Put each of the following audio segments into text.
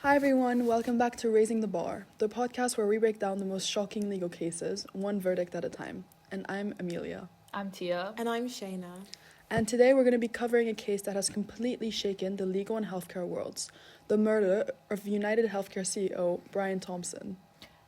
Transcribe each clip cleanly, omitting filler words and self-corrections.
Hi everyone, welcome back to Raising the Bar, the podcast where we break down the most shocking legal cases, one verdict at a time. And I'm Emilia. I'm Tia. And I'm Shaynna. And today we're going to be covering a case that has completely shaken the legal and healthcare worlds, the murder of United Healthcare CEO Brian Thompson.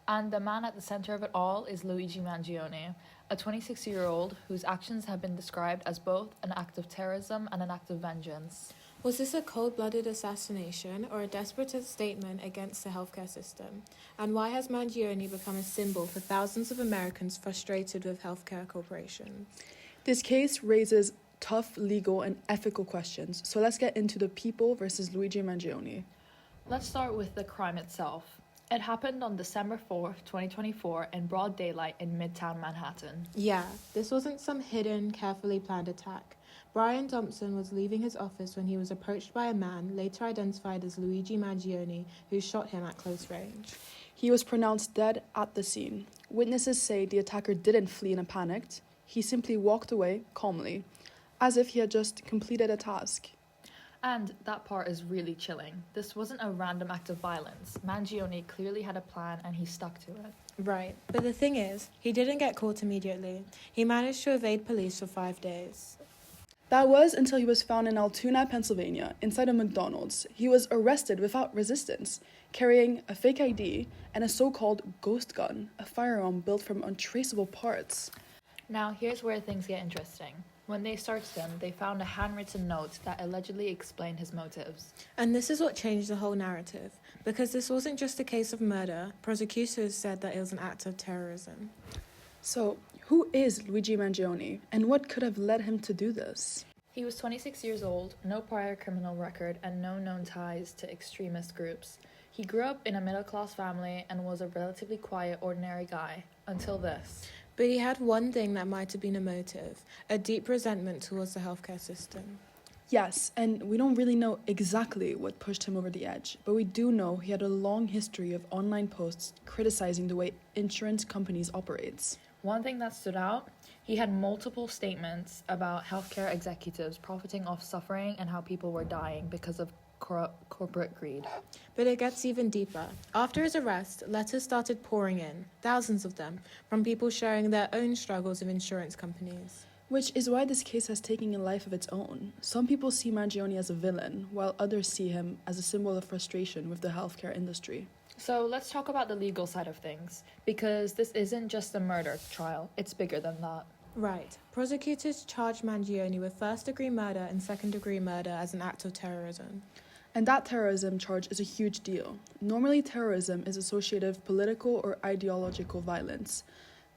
And the man at the center of it all is Luigi Mangione, a 26-year-old whose actions have been described as both an act of terrorism and an act of vengeance. Was this a cold-blooded assassination or a desperate statement against the healthcare system? And why has Mangione become a symbol for thousands of Americans frustrated with healthcare corporations? This case raises tough legal and ethical questions, so let's get into the people versus Luigi Mangione. Let's start with the crime itself. It happened on December 4th, 2024 in broad daylight in Midtown Manhattan. Yeah, this wasn't some hidden, carefully planned attack. Brian Thompson was leaving his office when he was approached by a man later identified as Luigi Mangione, who shot him at close range. He was pronounced dead at the scene. Witnesses say the attacker didn't flee in a panic. He simply walked away calmly, as if he had just completed a task. And that part is really chilling. This wasn't a random act of violence. Mangione clearly had a plan and he stuck to it. Right, but the thing is, he didn't get caught immediately. He managed to evade police for 5 days. That was until he was found in Altoona, Pennsylvania, inside a McDonald's. He was arrested without resistance, carrying a fake ID and a so-called ghost gun, a firearm built from untraceable parts. Now, here's where things get interesting. When they searched him, they found a handwritten note that allegedly explained his motives. And this is what changed the whole narrative, because this wasn't just a case of murder. Prosecutors said that it was an act of terrorism. So, who is Luigi Mangione, and what could have led him to do this? He was 26 years old, no prior criminal record, and no known ties to extremist groups. He grew up in a middle-class family and was a relatively quiet, ordinary guy, until this. But he had one thing that might have been a motive, a deep resentment towards the healthcare system. Yes, and we don't really know exactly what pushed him over the edge, but we do know he had a long history of online posts criticizing the way insurance companies operate. One thing that stood out, he had multiple statements about healthcare executives profiting off suffering and how people were dying because of corporate greed. But it gets even deeper. After his arrest, letters started pouring in, thousands of them, from people sharing their own struggles of insurance companies. Which is why this case has taken a life of its own. Some people see Mangione as a villain, while others see him as a symbol of frustration with the healthcare industry. So let's talk about the legal side of things, because this isn't just a murder trial, it's bigger than that. Right. Prosecutors charged Mangione with first-degree murder and second-degree murder as an act of terrorism. And that terrorism charge is a huge deal. Normally, terrorism is associated with political or ideological violence.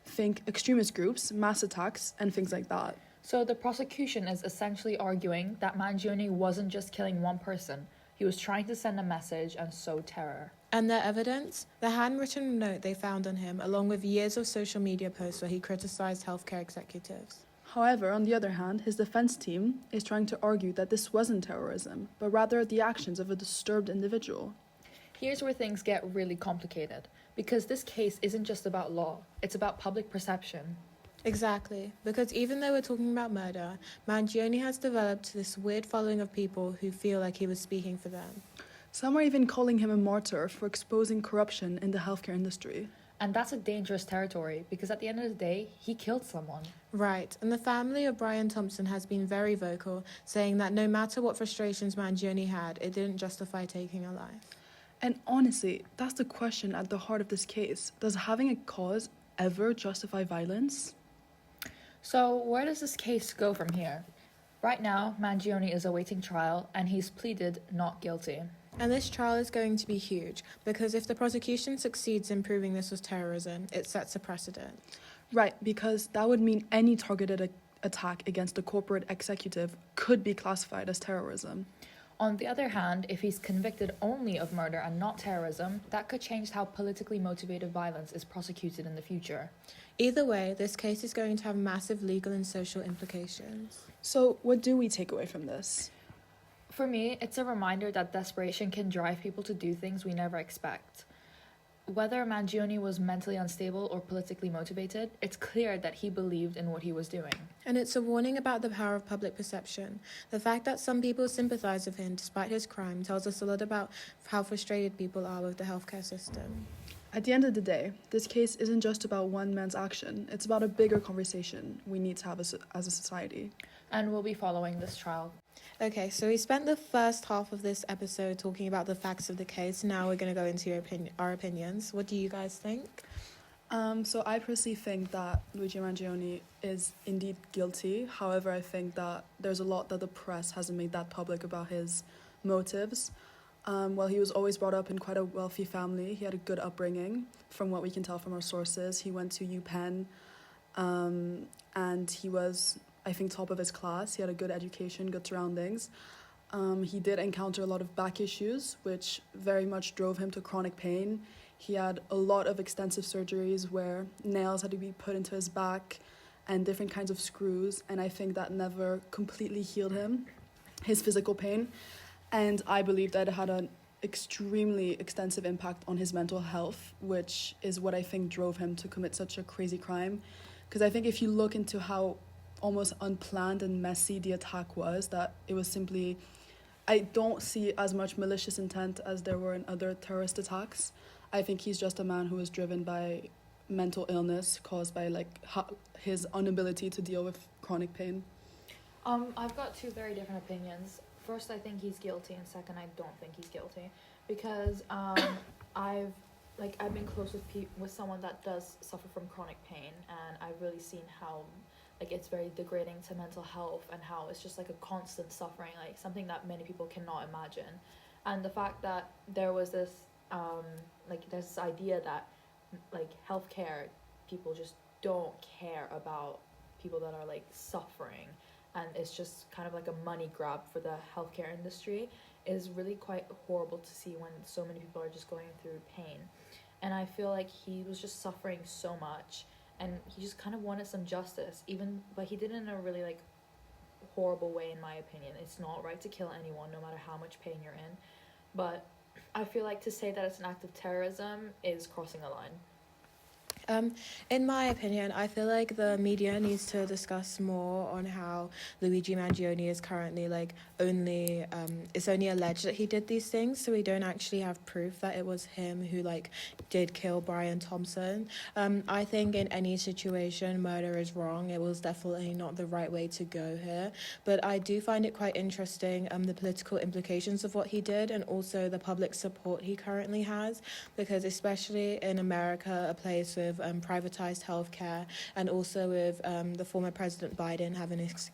Think extremist groups, mass attacks, and things like that. So the prosecution is essentially arguing that Mangione wasn't just killing one person, he was trying to send a message and sow terror. And their evidence? The handwritten note they found on him, along with years of social media posts where he criticized healthcare executives. However, on the other hand, his defense team is trying to argue that this wasn't terrorism, but rather the actions of a disturbed individual. Here's where things get really complicated, because this case isn't just about law, it's about public perception. Exactly, because even though we're talking about murder, Mangione has developed this weird following of people who feel like he was speaking for them. Some are even calling him a martyr for exposing corruption in the healthcare industry. And that's a dangerous territory, because at the end of the day, he killed someone. Right, and the family of Brian Thompson has been very vocal, saying that no matter what frustrations Mangione had, it didn't justify taking a life. And honestly, that's the question at the heart of this case. Does having a cause ever justify violence? So where does this case go from here? Right now, Mangione is awaiting trial, and he's pleaded not guilty. And this trial is going to be huge, because if the prosecution succeeds in proving this was terrorism, it sets a precedent. Right, because that would mean any targeted attack against a corporate executive could be classified as terrorism. On the other hand, if he's convicted only of murder and not terrorism, that could change how politically motivated violence is prosecuted in the future. Either way, this case is going to have massive legal and social implications. So, what do we take away from this? For me, it's a reminder that desperation can drive people to do things we never expect. whether Mangione was mentally unstable or politically motivated, it's clear that he believed in what he was doing. And it's a warning about the power of public perception. The fact that some people sympathise with him despite his crime tells us a lot about how frustrated people are with the healthcare system. At the end of the day, this case isn't just about one man's action. It's about a bigger conversation we need to have as a society. And we'll be following this trial. Okay, so we spent the first half of this episode talking about the facts of the case. Now we're going to go into our opinions. What do you guys think? So I personally think that Luigi Mangione is indeed guilty. However, I think that there's a lot that the press hasn't made that public about his motives. Well, he was always brought up in quite a wealthy family. He had a good upbringing, from what we can tell from our sources. He went to UPenn, and he was, I think, top of his class. He had a good education, good surroundings. He did encounter a lot of back issues, which very much drove him to chronic pain. He had a lot of extensive surgeries where nails had to be put into his back and different kinds of screws, and I think that never completely healed him, his physical pain. And I believe that it had an extremely extensive impact on his mental health, which is what I think drove him to commit such a crazy crime. Because I think if you look into how almost unplanned and messy the attack was, that it was simply, I don't see as much malicious intent as there were in other terrorist attacks. I think he's just a man who was driven by mental illness caused by his inability to deal with chronic pain. I've got two very different opinions. First, I think he's guilty, and second, I don't think he's guilty, because I've been close with someone that does suffer from chronic pain, and I've really seen how it's very degrading to mental health, and how it's just a constant suffering, something that many people cannot imagine. And the fact that there was this there's this idea that healthcare people just don't care about people that are suffering, and it's just kind of a money grab for the healthcare industry, is really quite horrible to see when so many people are just going through pain. And I feel like he was just suffering so much, and he just kind of wanted some justice, but he did it in a really horrible way, in my opinion. It's not right to kill anyone, no matter how much pain you're in, but I feel like to say that it's an act of terrorism is crossing a line. In my opinion, I feel like the media needs to discuss more on how Luigi Mangione is currently it's only alleged that he did these things, so we don't actually have proof that it was him who did kill Brian Thompson. I think in any situation, murder is wrong. It was definitely not the right way to go here, but I do find it quite interesting, the political implications of what he did, and also the public support he currently has, because especially in America, a place with privatized healthcare, and also with the former President Biden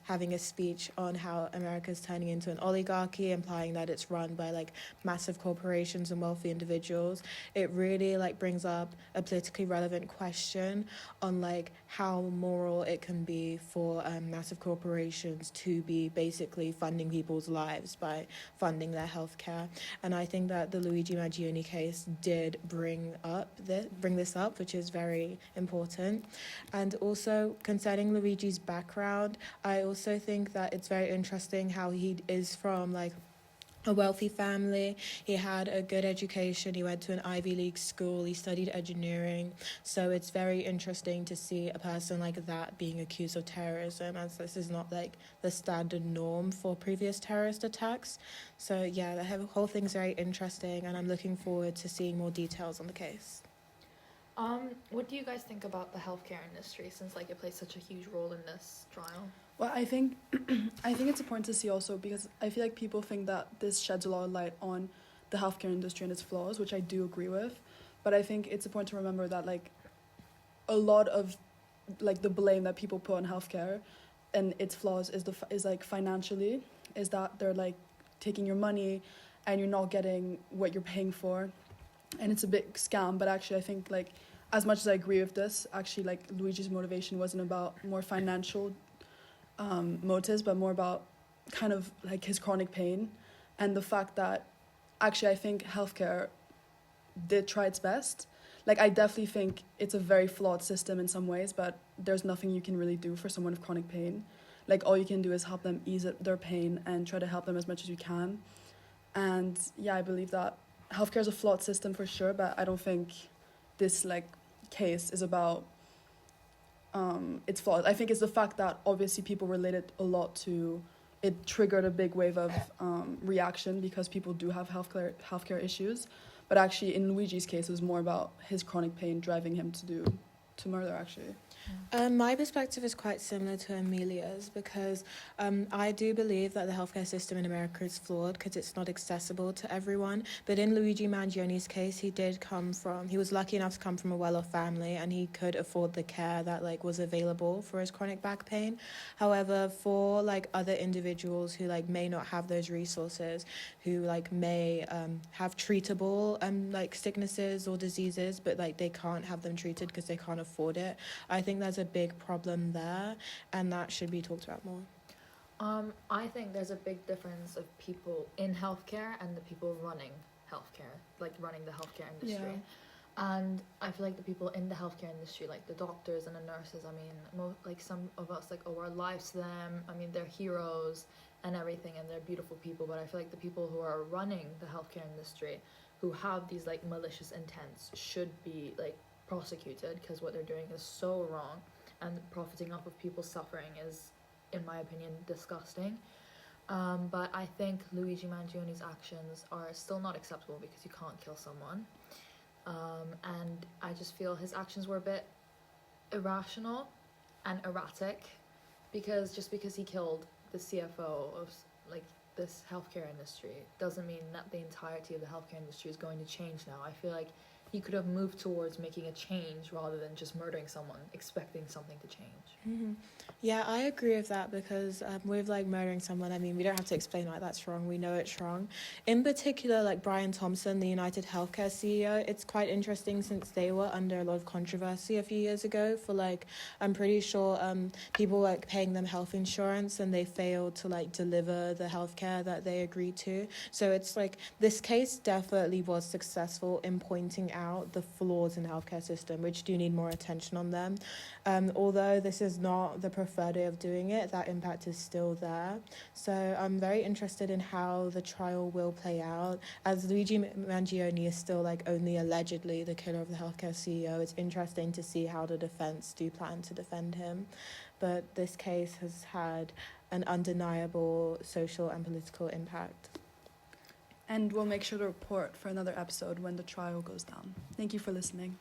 having a speech on how America's turning into an oligarchy, implying that it's run by massive corporations and wealthy individuals. It really brings up a politically relevant question on how moral it can be for massive corporations to be basically funding people's lives by funding their healthcare. And I think that the Luigi Mangione case did bring this up, which is very important. And also concerning Luigi's background, I also think that it's very interesting how he is from a wealthy family. He had a good education. He went to an Ivy League school. He studied engineering. So it's very interesting to see a person like that being accused of terrorism, as this is not the standard norm for previous terrorist attacks. So yeah, the whole thing's very interesting, and I'm looking forward to seeing more details on the case. What do you guys think about the healthcare industry, since it plays such a huge role in this trial? Well, I think it's important to see also, because I feel like people think that this sheds a lot of light on the healthcare industry and its flaws, which I do agree with. But I think it's important to remember that a lot of the blame that people put on healthcare and its flaws is financially, is that they're taking your money and you're not getting what you're paying for, and it's a big scam. But actually I think as much as I agree with this, actually Luigi's motivation wasn't about more financial motives, but more about kind of his chronic pain, and the fact that actually I think healthcare did try its best. I definitely think it's a very flawed system in some ways, but there's nothing you can really do for someone with chronic pain. All you can do is help them ease their pain and try to help them as much as you can. And yeah, I believe that healthcare is a flawed system for sure, but I don't think this like case is about its flaws. I think it's the fact that obviously people related a lot to it, triggered a big wave of reaction because people do have healthcare issues. But actually, in Luigi's case, it was more about his chronic pain driving him to murder, actually. My perspective is quite similar to Emilia's because I do believe that the healthcare system in America is flawed because it's not accessible to everyone. But in Luigi Mangione's case, he was lucky enough to come from a well-off family and he could afford the care that like was available for his chronic back pain. However, for like other individuals who like may not have those resources, who like may have treatable like sicknesses or diseases, but like they can't have them treated because they can't afford it, I think there's a big problem there, and that should be talked about more. I think there's a big difference of people in healthcare and the people running healthcare, like running the healthcare industry. Yeah. And I feel like the people in the healthcare industry, like the doctors and the nurses, I mean, like some of us like owe our lives to them. I mean, they're heroes and everything, and they're beautiful people. But I feel like the people who are running the healthcare industry, who have these like malicious intents, should be like prosecuted because what they're doing is so wrong, and profiting off of people's suffering is, in my opinion, disgusting. But I think Luigi Mangione's actions are still not acceptable because you can't kill someone. And I just feel his actions were a bit irrational and erratic because he killed the CFO of like this healthcare industry doesn't mean that the entirety of the healthcare industry is going to change now. I feel like he could have moved towards making a change rather than just murdering someone, expecting something to change. Mm-hmm. Yeah, I agree with that because with like murdering someone, I mean, we don't have to explain why that's wrong. We know it's wrong. In particular, like Brian Thompson, the United Healthcare CEO, it's quite interesting since they were under a lot of controversy a few years ago for like, I'm pretty sure people like paying them health insurance and they failed to like deliver the healthcare that they agreed to. So it's like this case definitely was successful in pointing out the flaws in the healthcare system, which do need more attention on them. Although this is not the preferred way of doing it, that impact is still there. So I'm very interested in how the trial will play out. As Luigi Mangione is still like only allegedly the killer of the healthcare CEO, it's interesting to see how the defense do plan to defend him. But this case has had an undeniable social and political impact. And we'll make sure to report for another episode when the trial goes down. Thank you for listening.